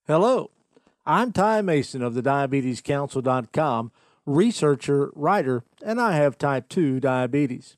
Hello, I'm Ty Mason of the DiabetesCouncil.com, researcher, writer, and I have type 2 diabetes.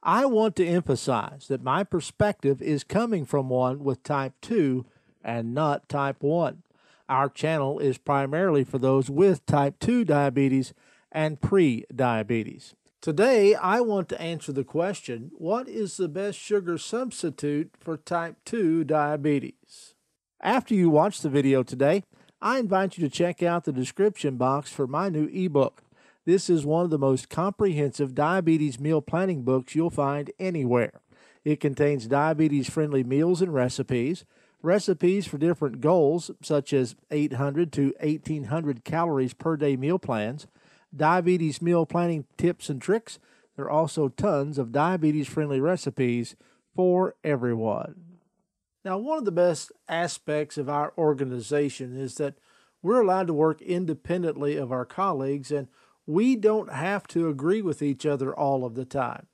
I want to emphasize that my perspective is coming from one with type 2 and not type 1. Our channel is primarily for those with type 2 diabetes and pre-diabetes. Today, I want to answer the question, what is the best sugar substitute for type 2 diabetes? After you watch the video today, I invite you to check out the description box for my new ebook. This is one of the most comprehensive diabetes meal planning books you'll find anywhere. It contains diabetes-friendly meals and recipes for different goals such as 800 to 1800 calories per day meal plans, diabetes meal planning tips and tricks. There are also tons of diabetes-friendly recipes for everyone. Now, one of the best aspects of our organization is that we're allowed to work independently of our colleagues, and we don't have to agree with each other all of the time.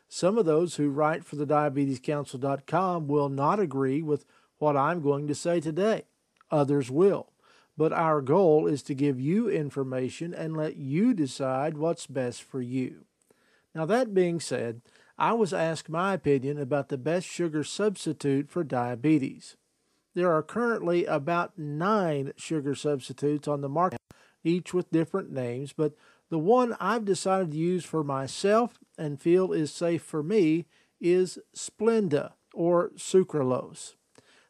Some of those who write for the DiabetesCouncil.com will not agree with what I'm going to say today. Others will. But our goal is to give you information and let you decide what's best for you. Now, that being said, I was asked my opinion about the best sugar substitute for diabetes. There are currently about 9 sugar substitutes on the market, each with different names, but the one I've decided to use for myself and feel is safe for me is Splenda, or sucralose.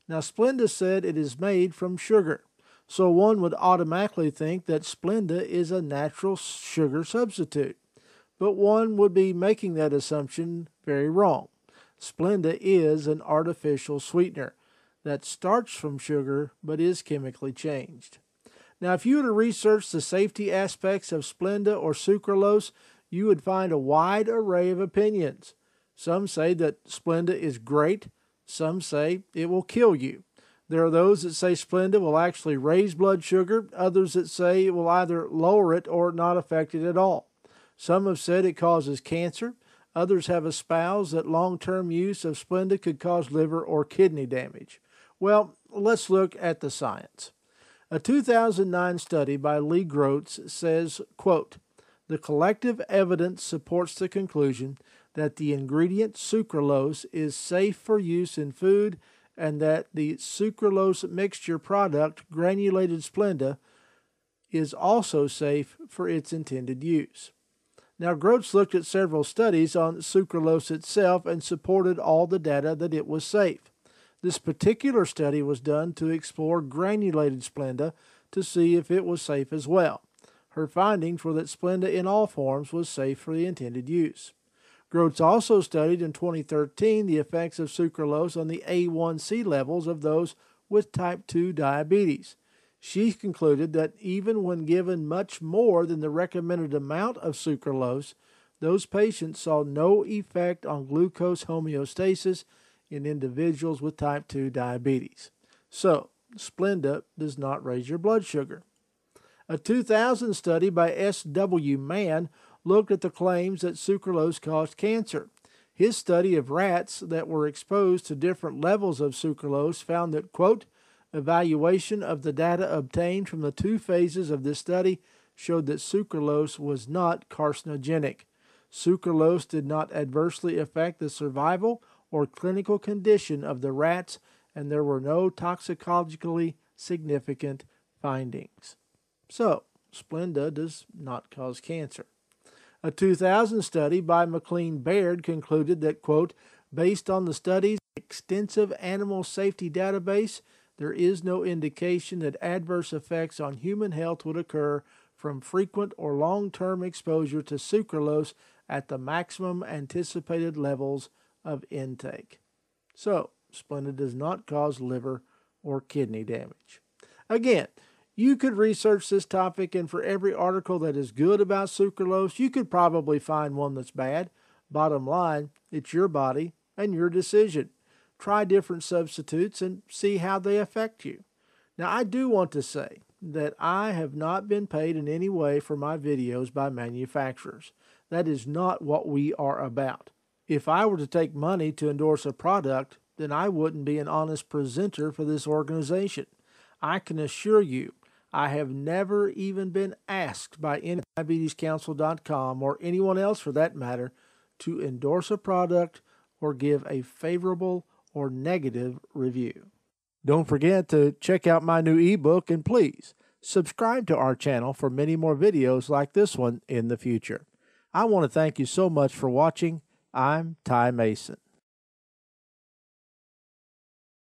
Now, Splenda said it is made from sugar, so one would automatically think that Splenda is a natural sugar substitute. But one would be making that assumption very wrong. Splenda is an artificial sweetener that starts from sugar but is chemically changed. Now, if you were to research the safety aspects of Splenda or sucralose, you would find a wide array of opinions. Some say that Splenda is great. Some say it will kill you. There are those that say Splenda will actually raise blood sugar. Others that say it will either lower it or not affect it at all. Some have said it causes cancer. Others have espoused that long-term use of Splenda could cause liver or kidney damage. Well, let's look at the science. A 2009 study by Lee Groats says, quote, "The collective evidence supports the conclusion that the ingredient sucralose is safe for use in food and that the sucralose mixture product, granulated Splenda, is also safe for its intended use." Now, Groats looked at several studies on sucralose itself and supported all the data that it was safe. This particular study was done to explore granulated Splenda to see if it was safe as well. Her findings were that Splenda in all forms was safe for the intended use. Groats also studied in 2013 the effects of sucralose on the A1C levels of those with type 2 diabetes. She concluded that even when given much more than the recommended amount of sucralose, those patients saw no effect on glucose homeostasis in individuals with type 2 diabetes. So, Splenda does not raise your blood sugar. A 2000 study by S.W. Mann looked at the claims that sucralose caused cancer. His study of rats that were exposed to different levels of sucralose found that, quote, "Evaluation of the data obtained from the 2 phases of this study showed that sucralose was not carcinogenic. Sucralose did not adversely affect the survival or clinical condition of the rats, and there were no toxicologically significant findings." So, Splenda does not cause cancer. A 2000 study by McLean Baird concluded that, quote, "Based on the study's extensive animal safety database, there is no indication that adverse effects on human health would occur from frequent or long-term exposure to sucralose at the maximum anticipated levels of intake." So, Splenda does not cause liver or kidney damage. Again, you could research this topic, and for every article that is good about sucralose, you could probably find one that's bad. Bottom line, it's your body and your decision. Try different substitutes and see how they affect you. Now, I do want to say that I have not been paid in any way for my videos by manufacturers. That is not what we are about. If I were to take money to endorse a product, then I wouldn't be an honest presenter for this organization. I can assure you, I have never even been asked by diabetescouncil.com or anyone else for that matter to endorse a product or give a favorable or negative review. Don't forget to check out my new ebook, and please subscribe to our channel for many more videos like this one in the future. I want to thank you so much for watching. I'm Ty Mason.